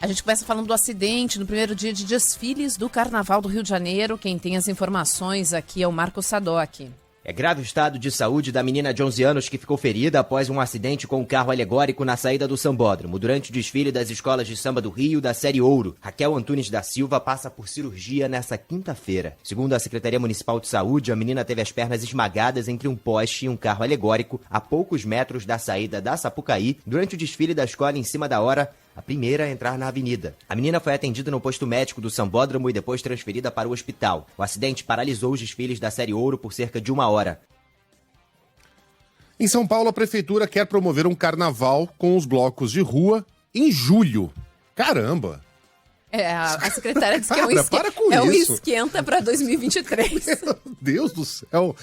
A gente começa falando do acidente no primeiro dia de desfiles do Carnaval do Rio de Janeiro. Quem tem as informações aqui é o Marco Sadoc. É grave o estado de saúde da menina de 11 anos que ficou ferida após um acidente com um carro alegórico na saída do Sambódromo. Durante o desfile das escolas de samba do Rio da Série Ouro, Raquel Antunes da Silva passa por cirurgia nesta quinta-feira. Segundo a Secretaria Municipal de Saúde, a menina teve as pernas esmagadas entre um poste e um carro alegórico a poucos metros da saída da Sapucaí durante o desfile da escola em cima da hora, a primeira a entrar na avenida. A menina foi atendida no posto médico do Sambódromo e depois transferida para o hospital. O acidente paralisou os desfiles da Série Ouro por cerca de 1 hora. Em São Paulo, a prefeitura quer promover um carnaval com os blocos de rua em julho. Caramba! A secretária disse que um esquenta para 2023. Meu Deus do céu!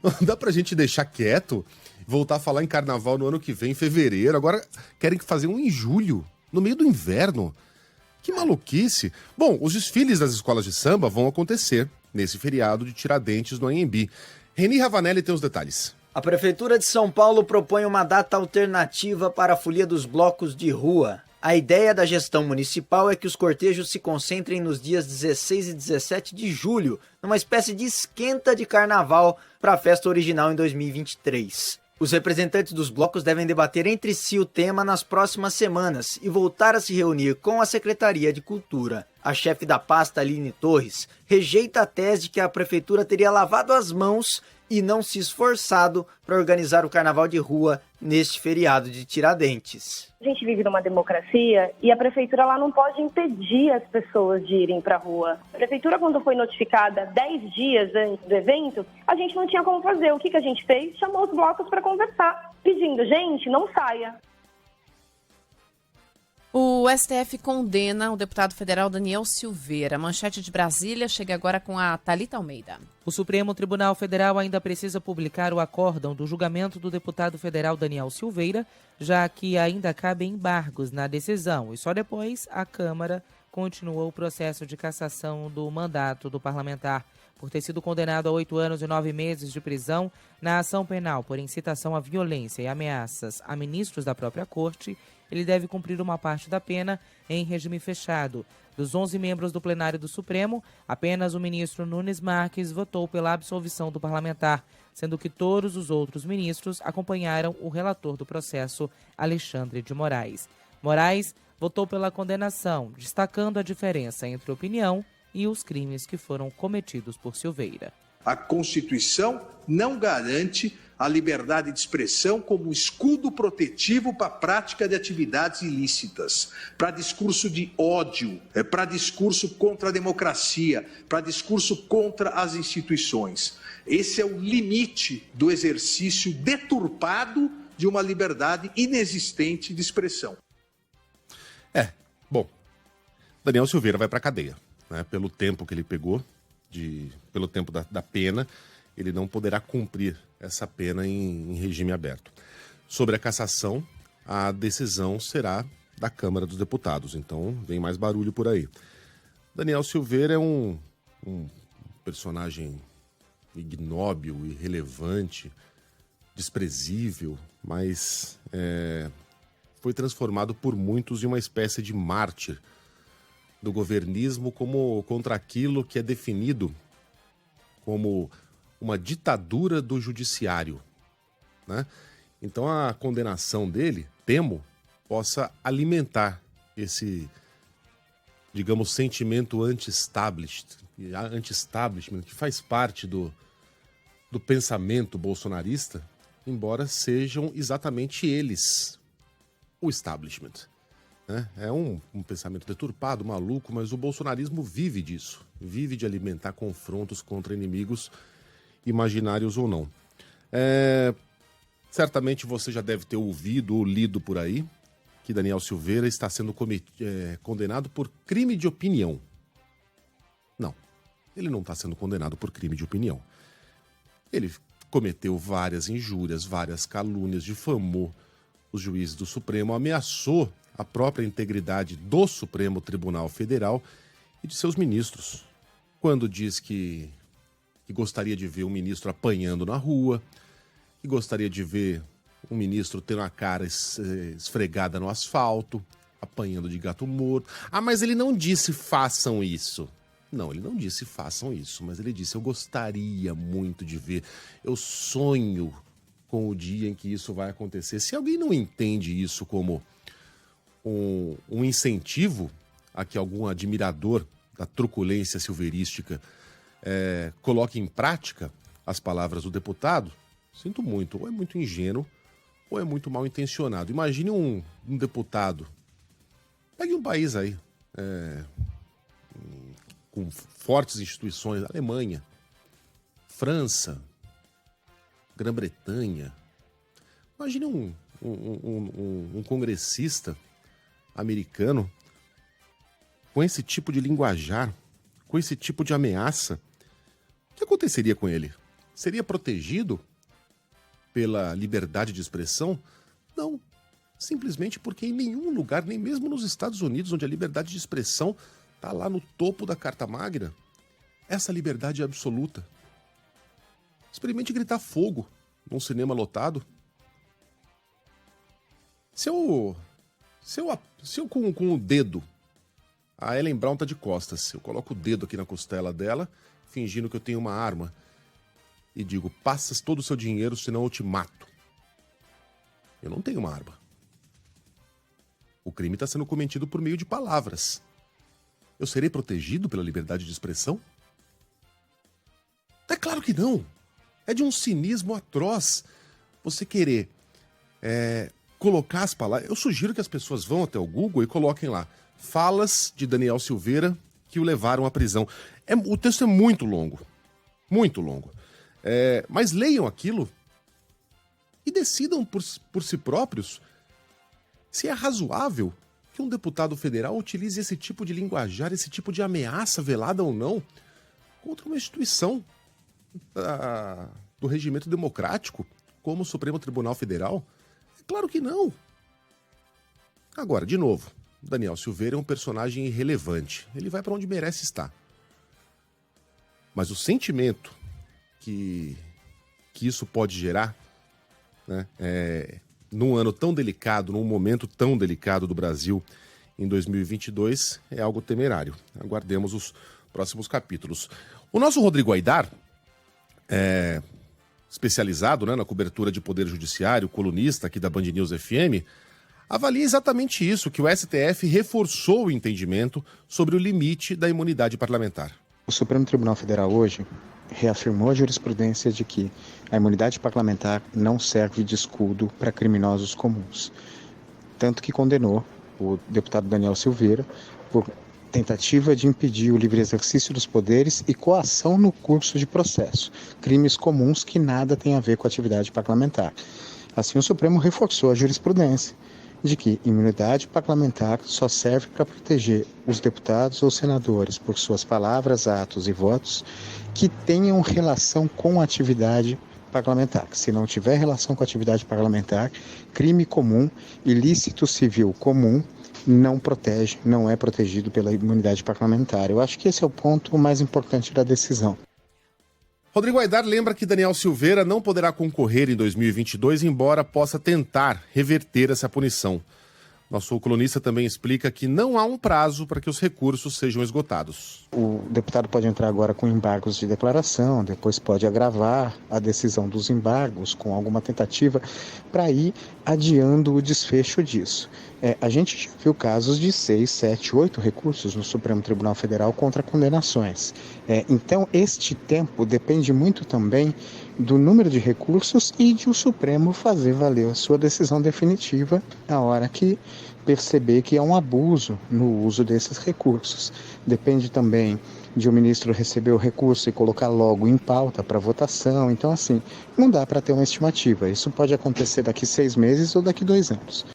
Não dá pra gente deixar quieto, voltar a falar em carnaval no ano que vem, em fevereiro. Agora querem fazer um em julho. No meio do inverno. Que maluquice. Bom, os desfiles das escolas de samba vão acontecer nesse feriado de Tiradentes, no Anhembi. Reni Ravanelli tem os detalhes. A Prefeitura de São Paulo propõe uma data alternativa para a folia dos blocos de rua. A ideia da gestão municipal é que os cortejos se concentrem nos dias 16 e 17 de julho, numa espécie de esquenta de carnaval para a festa original em 2023. Os representantes dos blocos devem debater entre si o tema nas próximas semanas e voltar a se reunir com a Secretaria de Cultura. A chefe da pasta, Aline Torres, rejeita a tese de que a prefeitura teria lavado as mãos e não se esforçado para organizar o carnaval de rua neste feriado de Tiradentes. A gente vive numa democracia e a prefeitura lá não pode impedir as pessoas de irem para a rua. A prefeitura, quando foi notificada 10 dias antes do evento, a gente não tinha como fazer. O que a gente fez? Chamou os blocos para conversar, pedindo, gente, não saia. O STF condena o deputado federal Daniel Silveira. A manchete de Brasília chega agora com a Thalita Almeida. O Supremo Tribunal Federal ainda precisa publicar o acórdão do julgamento do deputado federal Daniel Silveira, já que ainda cabem embargos na decisão. E só depois a Câmara continua o processo de cassação do mandato do parlamentar. Por ter sido condenado a 8 anos e 9 meses de prisão na ação penal por incitação à violência e ameaças a ministros da própria corte, ele deve cumprir uma parte da pena em regime fechado. Dos 11 membros do plenário do Supremo, apenas o ministro Nunes Marques votou pela absolvição do parlamentar, sendo que todos os outros ministros acompanharam o relator do processo, Alexandre de Moraes. Moraes votou pela condenação, destacando a diferença entre opinião e os crimes que foram cometidos por Silveira. A Constituição não garante a liberdade de expressão como escudo protetivo para a prática de atividades ilícitas, para discurso de ódio, para discurso contra a democracia, para discurso contra as instituições. Esse é o limite do exercício deturpado de uma liberdade inexistente de expressão. Bom, Daniel Silveira vai para a cadeia, né? Pelo tempo que ele pegou, pelo tempo da pena, ele não poderá cumprir essa pena em regime aberto. Sobre a cassação, a decisão será da Câmara dos Deputados, então vem mais barulho por aí. Daniel Silveira é um personagem ignóbil, irrelevante, desprezível, mas foi transformado por muitos em uma espécie de mártir do governismo contra aquilo que é definido como uma ditadura do judiciário, né? Então a condenação dele, temo, possa alimentar esse, digamos, sentimento anti-establishment que faz parte do pensamento bolsonarista, embora sejam exatamente eles o establishment. É um pensamento deturpado, maluco, mas o bolsonarismo vive disso. Vive de alimentar confrontos contra inimigos, imaginários ou não. Certamente você já deve ter ouvido ou lido por aí que Daniel Silveira está sendo condenado por crime de opinião. Não, ele não está sendo condenado por crime de opinião. Ele cometeu várias injúrias, várias calúnias, difamou os juízes do Supremo, ameaçou a própria integridade do Supremo Tribunal Federal e de seus ministros, quando diz que gostaria de ver um ministro apanhando na rua, que gostaria de ver um ministro tendo a cara esfregada no asfalto, apanhando de gato morto. Ah, mas ele não disse façam isso. Não, ele não disse façam isso, mas ele disse eu gostaria muito de ver, eu sonho com o dia em que isso vai acontecer. Se alguém não entende isso como um incentivo a que algum admirador da truculência silveirística coloque em prática as palavras do deputado, sinto muito, ou é muito ingênuo ou é muito mal intencionado. Imagine um deputado, pegue um país aí, com fortes instituições, Alemanha, França, Grã-Bretanha. Imagine um congressista americano com esse tipo de linguajar, com esse tipo de ameaça. O que aconteceria com ele? Seria protegido pela liberdade de expressão? Não. Simplesmente porque em nenhum lugar, nem mesmo nos Estados Unidos, onde a liberdade de expressão está lá no topo da Carta Magna, essa liberdade é absoluta. Experimente gritar fogo num cinema lotado. Se eu com o dedo, a Ellen Brown tá de costas, eu coloco o dedo aqui na costela dela, fingindo que eu tenho uma arma, e digo, passas todo o seu dinheiro, senão eu te mato. Eu não tenho uma arma. O crime está sendo cometido por meio de palavras. Eu serei protegido pela liberdade de expressão? É claro que não. É de um cinismo atroz você querer colocar as palavras. Eu sugiro que as pessoas vão até o Google e coloquem lá falas de Daniel Silveira que o levaram à prisão. O texto é muito longo. Muito longo. Mas leiam aquilo e decidam por si próprios se é razoável que um deputado federal utilize esse tipo de linguajar, esse tipo de ameaça, velada ou não, contra uma instituição do regimento democrático, como o Supremo Tribunal Federal. É claro que não. Agora, de novo, Daniel Silveira é um personagem irrelevante. Ele vai para onde merece estar. Mas o sentimento que isso pode gerar, né, num ano tão delicado, num momento tão delicado do Brasil em 2022, é algo temerário. Aguardemos os próximos capítulos. O nosso Rodrigo Aidar, especializado, né, na cobertura de poder judiciário, colunista aqui da Band News FM, avalia exatamente isso, que o STF reforçou o entendimento sobre o limite da imunidade parlamentar. O Supremo Tribunal Federal hoje reafirmou a jurisprudência de que a imunidade parlamentar não serve de escudo para criminosos comuns. Tanto que condenou o deputado Daniel Silveira por tentativa de impedir o livre exercício dos poderes e coação no curso de processo. Crimes comuns que nada têm a ver com a atividade parlamentar. Assim, o Supremo reforçou a jurisprudência de que imunidade parlamentar só serve para proteger os deputados ou senadores por suas palavras, atos e votos que tenham relação com a atividade parlamentar. Se não tiver relação com a atividade parlamentar, crime comum, ilícito civil comum, não protege, não é protegido pela imunidade parlamentar. Eu acho que esse é o ponto mais importante da decisão. Rodrigo Aidar lembra que Daniel Silveira não poderá concorrer em 2022, embora possa tentar reverter essa punição. Nosso colunista também explica que não há um prazo para que os recursos sejam esgotados. O deputado pode entrar agora com embargos de declaração, depois pode agravar a decisão dos embargos com alguma tentativa para ir adiando o desfecho disso. A gente já viu casos de 6, 7, 8 recursos no Supremo Tribunal Federal contra condenações. Então, este tempo depende muito também do número de recursos e de o Supremo fazer valer a sua decisão definitiva na hora que perceber que é um abuso no uso desses recursos. Depende também de o ministro receber o recurso e colocar logo em pauta para votação. Então, assim, não dá para ter uma estimativa. Isso pode acontecer daqui 6 meses ou daqui 2 anos.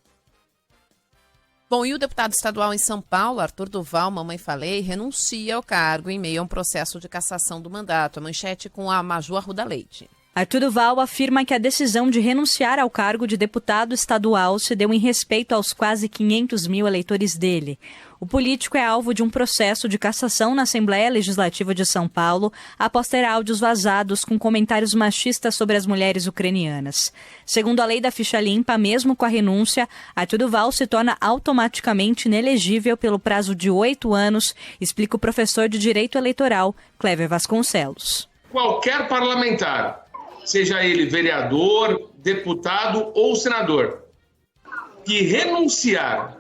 Bom, e o deputado estadual em São Paulo, Arthur Duval, mamãe falei, renuncia ao cargo em meio a um processo de cassação do mandato. A manchete com a Maju Arruda Leite. Arthur Duval afirma que a decisão de renunciar ao cargo de deputado estadual se deu em respeito aos quase 500 mil eleitores dele. O político é alvo de um processo de cassação na Assembleia Legislativa de São Paulo após ter áudios vazados com comentários machistas sobre as mulheres ucranianas. Segundo a lei da ficha limpa, mesmo com a renúncia, Arthur Duval se torna automaticamente inelegível pelo prazo de 8 anos, explica o professor de Direito Eleitoral, Cléver Vasconcelos. Qualquer parlamentar, seja ele vereador, deputado ou senador, que renunciar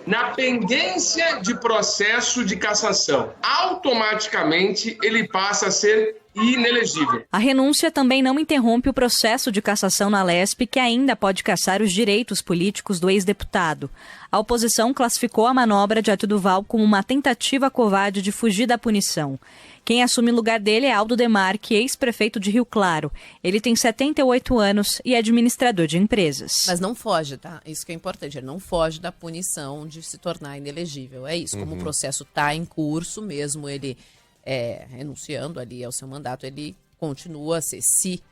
na pendência de processo de cassação, automaticamente ele passa a ser inelegível. A renúncia também não interrompe o processo de cassação na LESP, que ainda pode cassar os direitos políticos do ex-deputado. A oposição classificou a manobra de Arthur Duval como uma tentativa covarde de fugir da punição. Quem assume o lugar dele é Aldo Demarque, ex-prefeito de Rio Claro. Ele tem 78 anos e é administrador de empresas. Mas não foge, tá? Isso que é importante. Ele não foge da punição de se tornar inelegível. É isso. Como o processo está em curso, mesmo ele renunciando ali ao seu mandato, ele continua, se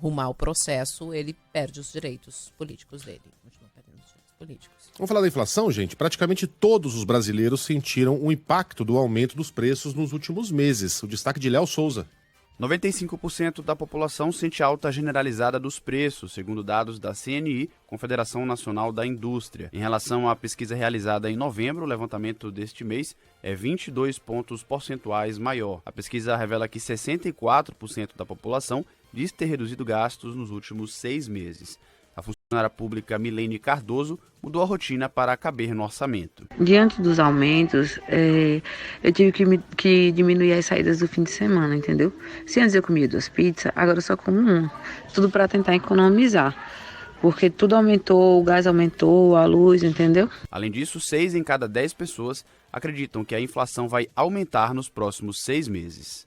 rumar o processo, ele perde os direitos políticos dele. Continua perdendo os direitos políticos. Vamos falar da inflação, gente? Praticamente todos os brasileiros sentiram o impacto do aumento dos preços nos últimos meses. O destaque de Léo Souza. 95% da população sente alta generalizada dos preços, segundo dados da CNI, Confederação Nacional da Indústria. Em relação à pesquisa realizada em novembro, o levantamento deste mês é 22 pontos percentuais maior. A pesquisa revela que 64% da população diz ter reduzido gastos nos últimos 6 meses. A funcionária pública Milene Cardoso mudou a rotina para caber no orçamento. Diante dos aumentos, eu tive que diminuir as saídas do fim de semana, entendeu? Se antes eu comia 2 pizzas, agora eu só como 1. Tudo para tentar economizar, porque tudo aumentou, o gás aumentou, a luz, entendeu? Além disso, 6 em cada 10 pessoas acreditam que a inflação vai aumentar nos próximos 6 meses.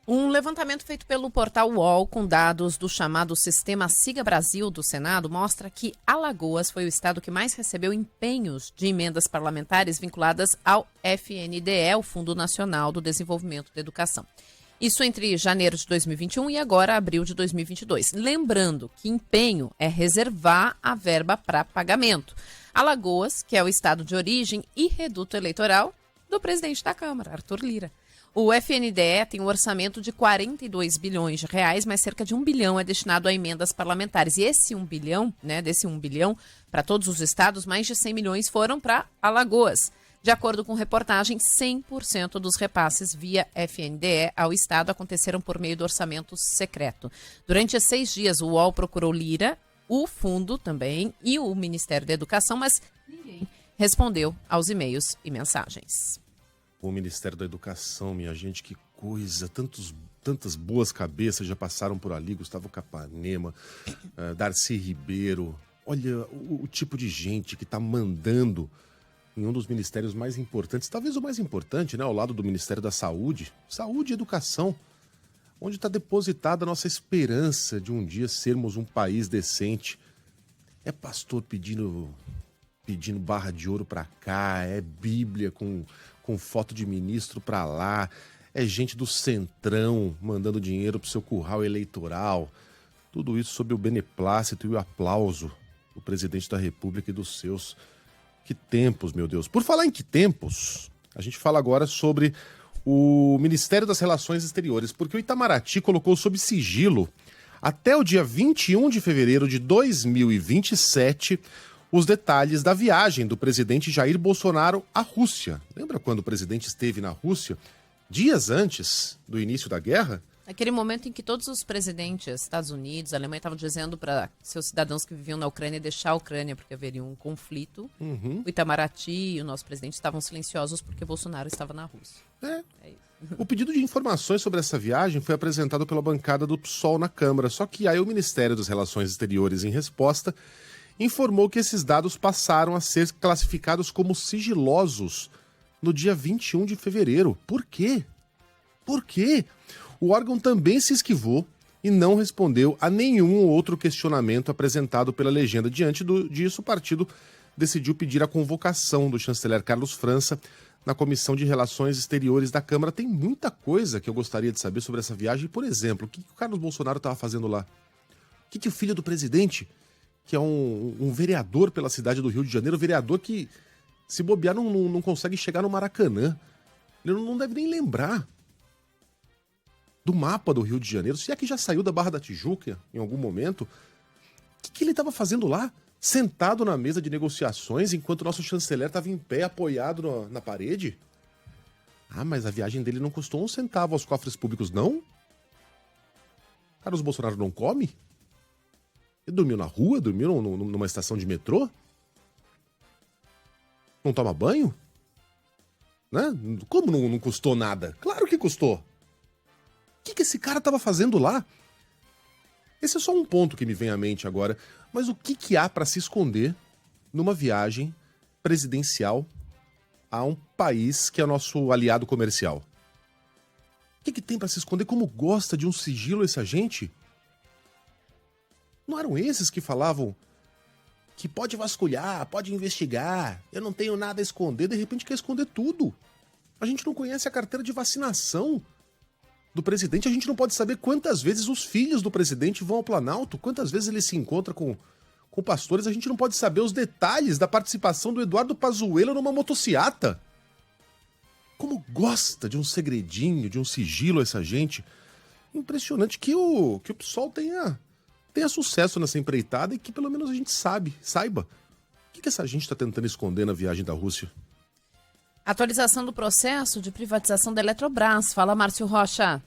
Um levantamento feito pelo portal UOL com dados do chamado Sistema Siga Brasil do Senado mostra que Alagoas foi o estado que mais recebeu empenhos de emendas parlamentares vinculadas ao FNDE, o Fundo Nacional do Desenvolvimento da Educação. Isso entre janeiro de 2021 e agora abril de 2022. Lembrando que empenho é reservar a verba para pagamento. Alagoas, que é o estado de origem e reduto eleitoral do presidente da Câmara, Arthur Lira. O FNDE tem um orçamento de 42 bilhões de reais, mas cerca de 1 bilhão é destinado a emendas parlamentares. E esse 1 bilhão, desse 1 bilhão, para todos os estados, mais de 100 milhões foram para Alagoas. De acordo com reportagem, 100% dos repasses via FNDE ao estado aconteceram por meio do orçamento secreto. Durante 6 dias, o UOL procurou Lira, o fundo também e o Ministério da Educação, mas ninguém respondeu aos e-mails e mensagens. O Ministério da Educação, minha gente, que coisa, tantas boas cabeças já passaram por ali, Gustavo Capanema, Darcy Ribeiro. Olha o tipo de gente que está mandando em um dos ministérios mais importantes, talvez o mais importante, ao lado do Ministério da Saúde e Educação, onde está depositada a nossa esperança de um dia sermos um país decente. É pastor pedindo barra de ouro para cá, é Bíblia com foto de ministro para lá, é gente do Centrão mandando dinheiro pro seu curral eleitoral. Tudo isso sob o beneplácito e o aplauso do presidente da República e dos seus. Que tempos, meu Deus. Por falar em que tempos, a gente fala agora sobre o Ministério das Relações Exteriores, porque o Itamaraty colocou sob sigilo, até o dia 21 de fevereiro de 2027, os detalhes da viagem do presidente Jair Bolsonaro à Rússia. Lembra quando o presidente esteve na Rússia, dias antes do início da guerra? Aquele momento em que todos os presidentes, Estados Unidos, Alemanha, estavam dizendo para seus cidadãos que viviam na Ucrânia deixar a Ucrânia porque haveria um conflito. O Itamaraty e o nosso presidente estavam silenciosos porque Bolsonaro estava na Rússia. É isso. O pedido de informações sobre essa viagem foi apresentado pela bancada do PSOL na Câmara, só que aí o Ministério das Relações Exteriores, em resposta, informou que esses dados passaram a ser classificados como sigilosos no dia 21 de fevereiro. Por quê? Por quê? O órgão também se esquivou e não respondeu a nenhum outro questionamento apresentado pela legenda. Diante disso, o partido decidiu pedir a convocação do chanceler Carlos França na Comissão de Relações Exteriores da Câmara. Tem muita coisa que eu gostaria de saber sobre essa viagem. Por exemplo, o que o Carlos Bolsonaro estava fazendo lá? O que o filho do presidente, que é um vereador pela cidade do Rio de Janeiro, vereador que, se bobear, não consegue chegar no Maracanã. Ele não deve nem lembrar do mapa do Rio de Janeiro. Se é que já saiu da Barra da Tijuca em algum momento, o que ele estava fazendo lá? Sentado na mesa de negociações enquanto o nosso chanceler estava em pé, apoiado na parede? Ah, mas a viagem dele não custou um centavo aos cofres públicos, não? Carlos Bolsonaro não come? Ele dormiu na rua? Dormiu numa estação de metrô? Não toma banho? Né? Como não custou nada? Claro que custou! O que esse cara estava fazendo lá? Esse é só um ponto que me vem à mente agora. Mas o que há para se esconder numa viagem presidencial a um país que é nosso aliado comercial? O que tem para se esconder? Como gosta de um sigilo essa gente? Não eram esses que falavam que pode vasculhar, pode investigar, eu não tenho nada a esconder, de repente quer esconder tudo. A gente não conhece a carteira de vacinação do presidente, a gente não pode saber quantas vezes os filhos do presidente vão ao Planalto, quantas vezes ele se encontra com pastores, a gente não pode saber os detalhes da participação do Eduardo Pazuello numa motociata. Como gosta de um segredinho, de um sigilo essa gente. Impressionante que o PSOL tenha sucesso nessa empreitada e que pelo menos a gente saiba. O que essa gente está tentando esconder na viagem da Rússia? Atualização do processo de privatização da Eletrobras. Fala, Márcio Rocha.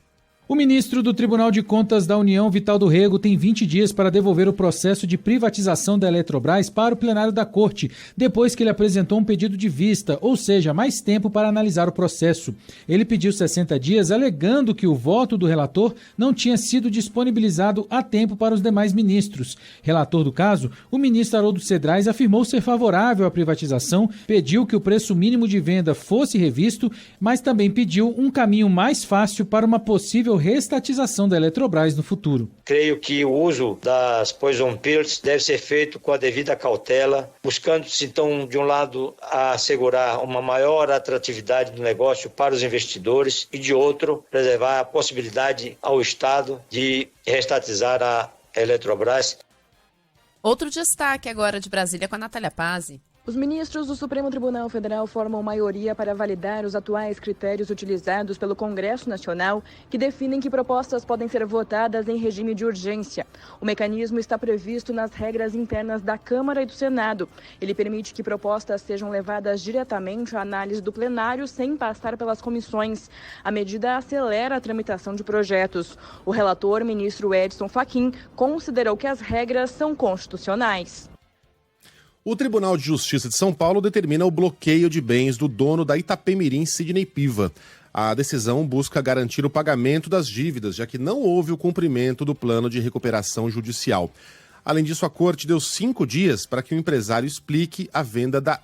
O ministro do Tribunal de Contas da União, Vital do Rego, tem 20 dias para devolver o processo de privatização da Eletrobras para o plenário da Corte, depois que ele apresentou um pedido de vista, ou seja, mais tempo para analisar o processo. Ele pediu 60 dias, alegando que o voto do relator não tinha sido disponibilizado a tempo para os demais ministros. Relator do caso, o ministro Haroldo Cedrais afirmou ser favorável à privatização, pediu que o preço mínimo de venda fosse revisto, mas também pediu um caminho mais fácil para uma possível reestatização da Eletrobras no futuro. Creio que o uso das poison pills deve ser feito com a devida cautela, buscando-se então, de um lado, assegurar uma maior atratividade do negócio para os investidores e, de outro, preservar a possibilidade ao Estado de reestatizar a Eletrobras. Outro destaque agora de Brasília com a Natália Pazzi. Os ministros do Supremo Tribunal Federal formam maioria para validar os atuais critérios utilizados pelo Congresso Nacional, que definem que propostas podem ser votadas em regime de urgência. O mecanismo está previsto nas regras internas da Câmara e do Senado. Ele permite que propostas sejam levadas diretamente à análise do plenário sem passar pelas comissões. A medida acelera a tramitação de projetos. O relator, ministro Edson Fachin, considerou que as regras são constitucionais. O Tribunal de Justiça de São Paulo determina o bloqueio de bens do dono da Itapemirim, Sidney Piva. A decisão busca garantir o pagamento das dívidas, já que não houve o cumprimento do plano de recuperação judicial. Além disso, a corte deu 5 dias para que o empresário explique a venda da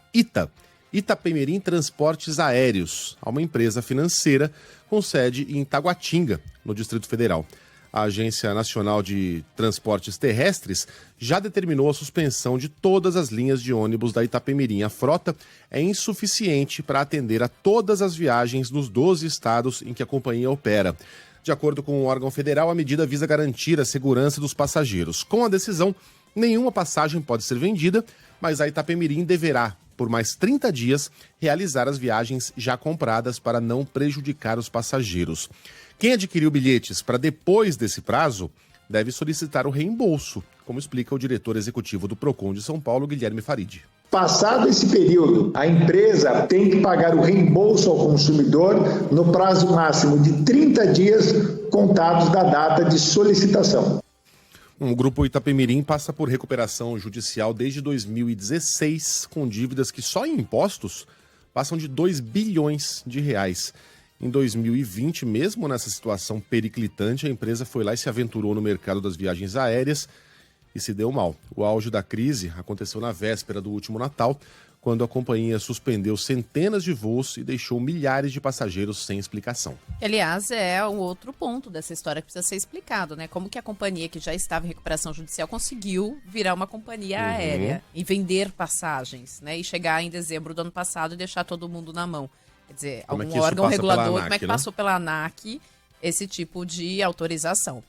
Itapemirim Transportes Aéreos, a uma empresa financeira com sede em Taguatinga, no Distrito Federal. A Agência Nacional de Transportes Terrestres já determinou a suspensão de todas as linhas de ônibus da Itapemirim. A frota é insuficiente para atender a todas as viagens nos 12 estados em que a companhia opera. De acordo com o órgão federal, a medida visa garantir a segurança dos passageiros. Com a decisão, nenhuma passagem pode ser vendida, mas a Itapemirim deverá, por mais 30 dias, realizar as viagens já compradas para não prejudicar os passageiros. Quem adquiriu bilhetes para depois desse prazo deve solicitar o reembolso, como explica o diretor executivo do Procon de São Paulo, Guilherme Farid. Passado esse período, a empresa tem que pagar o reembolso ao consumidor no prazo máximo de 30 dias contados da data de solicitação. O Grupo Itapemirim passa por recuperação judicial desde 2016, com dívidas que só em impostos passam de 2 bilhões de reais. Em 2020, mesmo nessa situação periclitante, a empresa foi lá e se aventurou no mercado das viagens aéreas e se deu mal. O auge da crise aconteceu na véspera do último Natal, quando a companhia suspendeu centenas de voos e deixou milhares de passageiros sem explicação. Aliás, é um outro ponto dessa história que precisa ser explicado, né? Como que a companhia que já estava em recuperação judicial conseguiu virar uma companhia aérea e vender passagens, né? E chegar em dezembro do ano passado e deixar todo mundo na mão. Quer dizer, Como é algum que isso órgão passa pela regulador, ANAC, como é que né? passou pela ANAC esse tipo de autorização.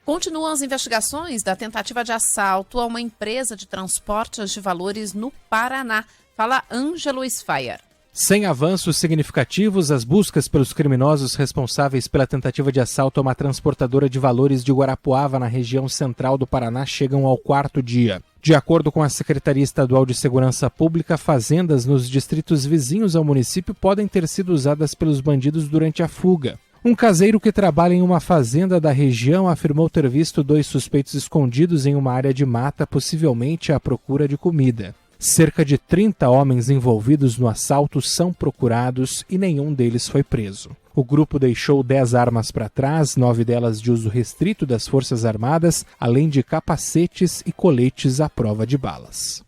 Continuam as investigações da tentativa de assalto a uma empresa de transportes de valores no Paraná. Fala Ângelo Sfaier. Sem avanços significativos, as buscas pelos criminosos responsáveis pela tentativa de assalto a uma transportadora de valores de Guarapuava, na região central do Paraná, chegam ao 4º dia. De acordo com a Secretaria Estadual de Segurança Pública, fazendas nos distritos vizinhos ao município podem ter sido usadas pelos bandidos durante a fuga. Um caseiro que trabalha em uma fazenda da região afirmou ter visto 2 suspeitos escondidos em uma área de mata, possivelmente à procura de comida. Cerca de 30 homens envolvidos no assalto são procurados e nenhum deles foi preso. O grupo deixou 10 armas para trás, 9 delas de uso restrito das Forças Armadas, além de capacetes e coletes à prova de balas.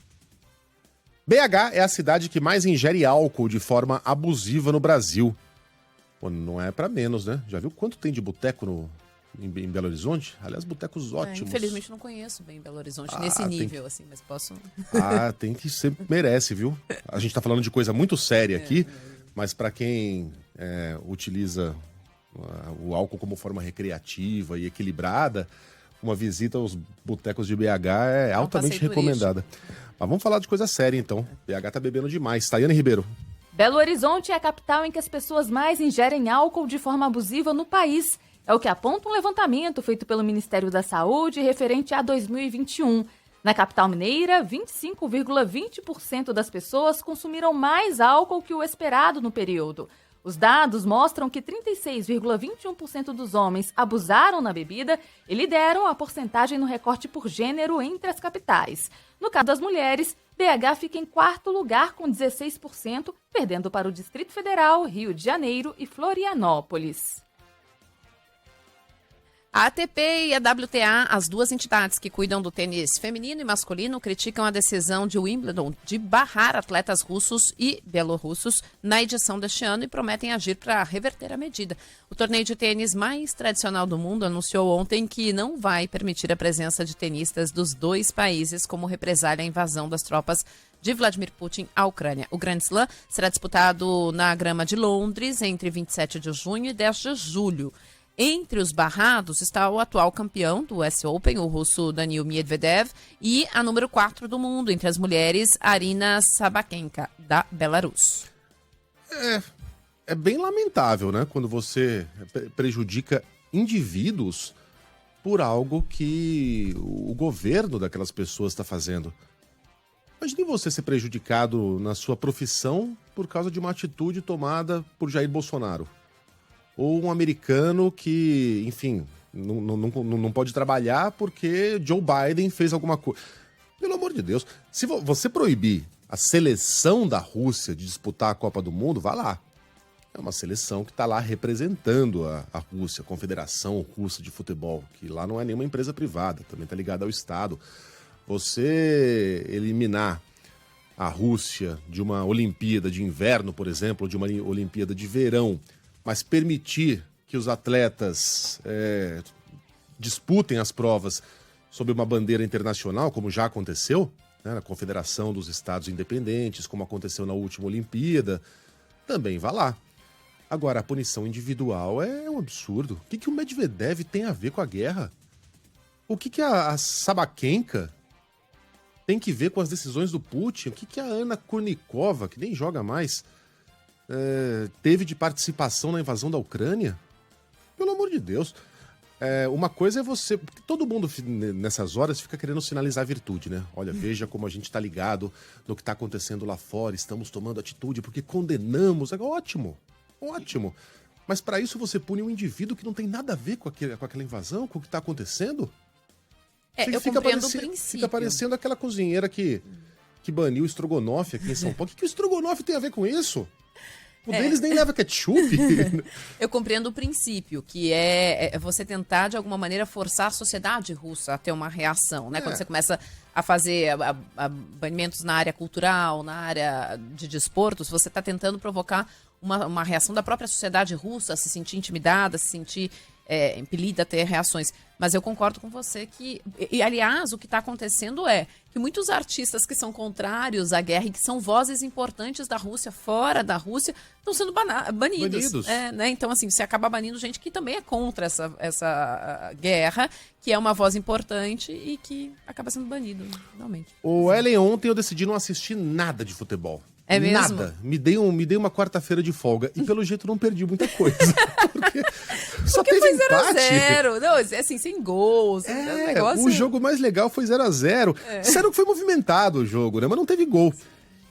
BH é a cidade que mais ingere álcool de forma abusiva no Brasil. Pô, não é pra menos, né? Já viu quanto tem de boteco em Belo Horizonte? Aliás, botecos ótimos. Infelizmente não conheço bem Belo Horizonte nesse nível, assim, mas posso... Tem que ser, merece, viu? A gente tá falando de coisa muito séria aqui, mas pra quem utiliza o álcool como forma recreativa e equilibrada, uma visita aos botecos de BH é altamente recomendada. Mas vamos falar de coisa séria, então. BH tá bebendo demais. Tayane Ribeiro. Belo Horizonte é a capital em que as pessoas mais ingerem álcool de forma abusiva no país. É o que aponta um levantamento feito pelo Ministério da Saúde referente a 2021. Na capital mineira, 25,20% das pessoas consumiram mais álcool que o esperado no período. Os dados mostram que 36,21% dos homens abusaram na bebida e lideram a porcentagem no recorte por gênero entre as capitais. No caso das mulheres, BH fica em 4º lugar com 16%, perdendo para o Distrito Federal, Rio de Janeiro e Florianópolis. A ATP e a WTA, as duas entidades que cuidam do tênis feminino e masculino, criticam a decisão de Wimbledon de barrar atletas russos e belorussos na edição deste ano e prometem agir para reverter a medida. O torneio de tênis mais tradicional do mundo anunciou ontem que não vai permitir a presença de tenistas dos 2 países como represália à invasão das tropas de Vladimir Putin à Ucrânia. O Grand Slam será disputado na grama de Londres entre 27 de junho e 10 de julho. Entre os barrados está o atual campeão do US Open, o russo Daniil Medvedev, e a número 4 do mundo, entre as mulheres, Arina Sabalenka, da Belarus. É bem lamentável, né? Quando você prejudica indivíduos por algo que o governo daquelas pessoas está fazendo. Imagine você ser prejudicado na sua profissão por causa de uma atitude tomada por Jair Bolsonaro. Ou um americano que, enfim, não pode trabalhar porque Joe Biden fez alguma coisa. Pelo amor de Deus, se você proibir a seleção da Rússia de disputar a Copa do Mundo, vá lá. É uma seleção que está lá representando a Rússia, a Confederação Russa de Futebol, que lá não é nenhuma empresa privada, também está ligada ao Estado. Você eliminar a Rússia de uma Olimpíada de inverno, por exemplo, ou de uma Olimpíada de verão, mas permitir que os atletas disputem as provas sob uma bandeira internacional, como já aconteceu, né, na Confederação dos Estados Independentes, como aconteceu na última Olimpíada, também vá lá. Agora, a punição individual é um absurdo. O que o Medvedev tem a ver com a guerra? O que a Sabalenka tem que ver com as decisões do Putin? O que a Ana Kurnikova, que nem joga mais, teve de participação na invasão da Ucrânia? Pelo amor de Deus. Uma coisa é você... Todo mundo nessas horas fica querendo sinalizar virtude, né? Olha, veja como a gente tá ligado no que tá acontecendo lá fora, estamos tomando atitude porque condenamos. Ótimo, ótimo. Mas para isso você pune um indivíduo que não tem nada a ver com aquela invasão, com o que tá acontecendo? Eu compreendo o princípio. Fica parecendo aquela cozinheira que baniu o estrogonofe aqui em São Paulo. O que o estrogonofe tem a ver com isso? O deles nem leva ketchup. Eu compreendo o princípio, que é você tentar, de alguma maneira, forçar a sociedade russa a ter uma reação, né? Quando você começa a fazer banimentos na área cultural, na área de desportos, você está tentando provocar uma reação da própria sociedade russa, se sentir intimidada, se sentir impelida a ter reações. Mas eu concordo com você que... E, aliás, o que está acontecendo é que muitos artistas que são contrários à guerra e que são vozes importantes da Rússia, fora da Rússia, estão sendo banidos. Né? Então, assim, você acaba banindo gente que também é contra essa guerra, que é uma voz importante e que acaba sendo banido, realmente. O Ellen, ontem eu decidi não assistir nada de futebol. É mesmo? Nada. Me dei uma quarta-feira de folga. E pelo jeito não perdi muita coisa. Porque foi 0x0. Não, assim, sem gols. O jogo mais legal foi 0x0. Sério que foi movimentado o jogo, né? Mas não teve gol.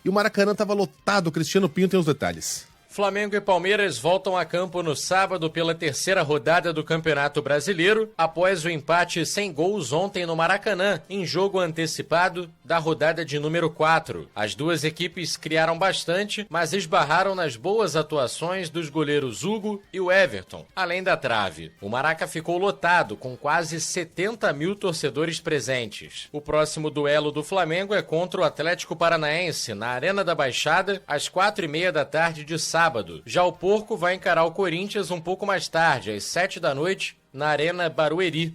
E o Maracanã tava lotado. O Cristiano Pinho tem os detalhes. Flamengo e Palmeiras voltam a campo no sábado pela terceira rodada do Campeonato Brasileiro, após o empate sem gols ontem no Maracanã, em jogo antecipado da rodada de número 4. As duas equipes criaram bastante, mas esbarraram nas boas atuações dos goleiros Hugo e o Everton, além da trave. O Maraca ficou lotado, com quase 70 mil torcedores presentes. O próximo duelo do Flamengo é contra o Atlético Paranaense, na Arena da Baixada, às 4h30 da tarde de sábado. Já o Porco vai encarar o Corinthians um pouco mais tarde, às 7 da noite, na Arena Barueri.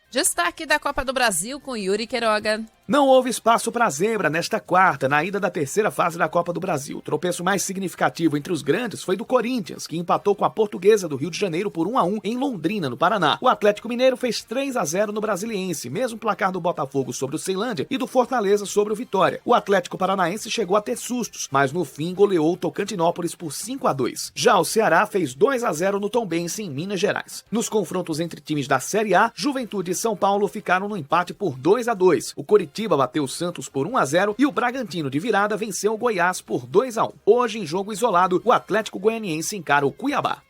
Destaque da Copa do Brasil com Yuri Queiroga. Não houve espaço para zebra nesta quarta, na ida da terceira fase da Copa do Brasil. O tropeço mais significativo entre os grandes foi do Corinthians, que empatou com a Portuguesa do Rio de Janeiro por 1-1 em Londrina, no Paraná. O Atlético Mineiro fez 3-0 no Brasiliense, mesmo placar do Botafogo sobre o Ceilândia e do Fortaleza sobre o Vitória. O Atlético Paranaense chegou a ter sustos, mas no fim goleou o Tocantinópolis por 5-2. Já o Ceará fez 2-0 no Tombense, em Minas Gerais. Nos confrontos entre times da Série A, Juventude e São Paulo ficaram no empate por 2-2. O Coritiba bateu o Santos por 1-0 e o Bragantino de virada venceu o Goiás por 2-1. Hoje, em jogo isolado, o Atlético Goianiense encara o Cuiabá.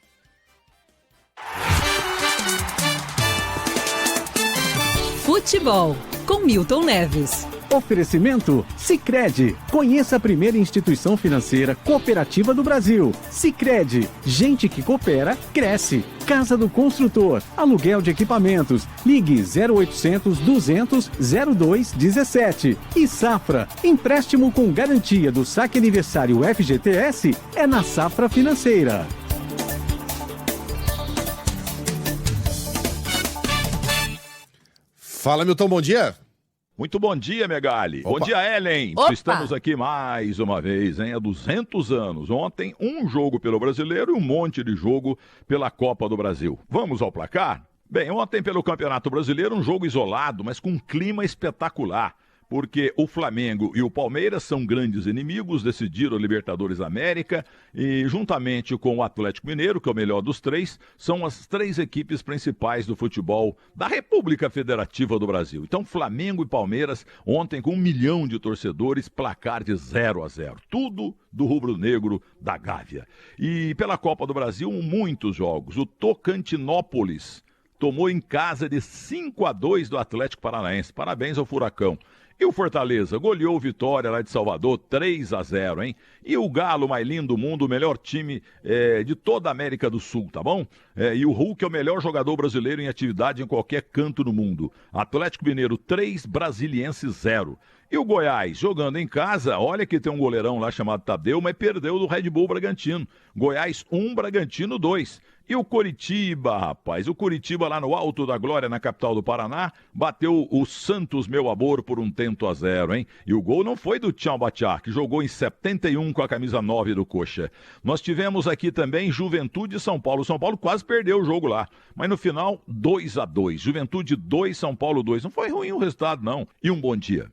Futebol, com Milton Neves. Oferecimento Sicredi. Conheça a primeira instituição financeira cooperativa do Brasil. Sicredi. Gente que coopera, cresce. Casa do Construtor. Aluguel de equipamentos. Ligue 0800 200 0217. E Safra. Empréstimo com garantia do Saque Aniversário FGTS é na Safra Financeira. Fala, Milton, bom dia. Muito bom dia, Megali. Opa. Bom dia, Ellen. Opa. Estamos aqui mais uma vez, hein? Há 200 anos. Ontem, um jogo pelo Brasileiro e um monte de jogo pela Copa do Brasil. Vamos ao placar? Bem, ontem pelo Campeonato Brasileiro, um jogo isolado, mas com um clima espetacular. Porque o Flamengo e o Palmeiras são grandes inimigos, decidiram a Libertadores América e, juntamente com o Atlético Mineiro, que é o melhor dos três, são as três equipes principais do futebol da República Federativa do Brasil. Então, Flamengo e Palmeiras, ontem com 1 milhão de torcedores, placar de 0-0. Tudo do rubro-negro da Gávea. E pela Copa do Brasil, muitos jogos. O Tocantinópolis tomou em casa de 5-2 do Atlético Paranaense. Parabéns ao Furacão. E o Fortaleza goleou o Vitória lá de Salvador, 3-0, hein? E o Galo, mais lindo do mundo, o melhor time de toda a América do Sul, tá bom? E o Hulk é o melhor jogador brasileiro em atividade em qualquer canto do mundo. Atlético Mineiro 3, Brasiliense 0. E o Goiás, jogando em casa, olha que tem um goleirão lá chamado Tadeu, mas perdeu do Red Bull Bragantino. Goiás 1, Bragantino 2. E o Coritiba, rapaz, o Coritiba lá no Alto da Glória, na capital do Paraná, bateu o Santos, meu amor, por 1-0, hein? E o gol não foi do Tchau Batiá, que jogou em 71 com a camisa 9 do Coxa. Nós tivemos aqui também Juventude e São Paulo. São Paulo quase perdeu o jogo lá, mas no final, 2-2. Juventude 2, São Paulo 2. Não foi ruim o resultado, não. E um bom dia.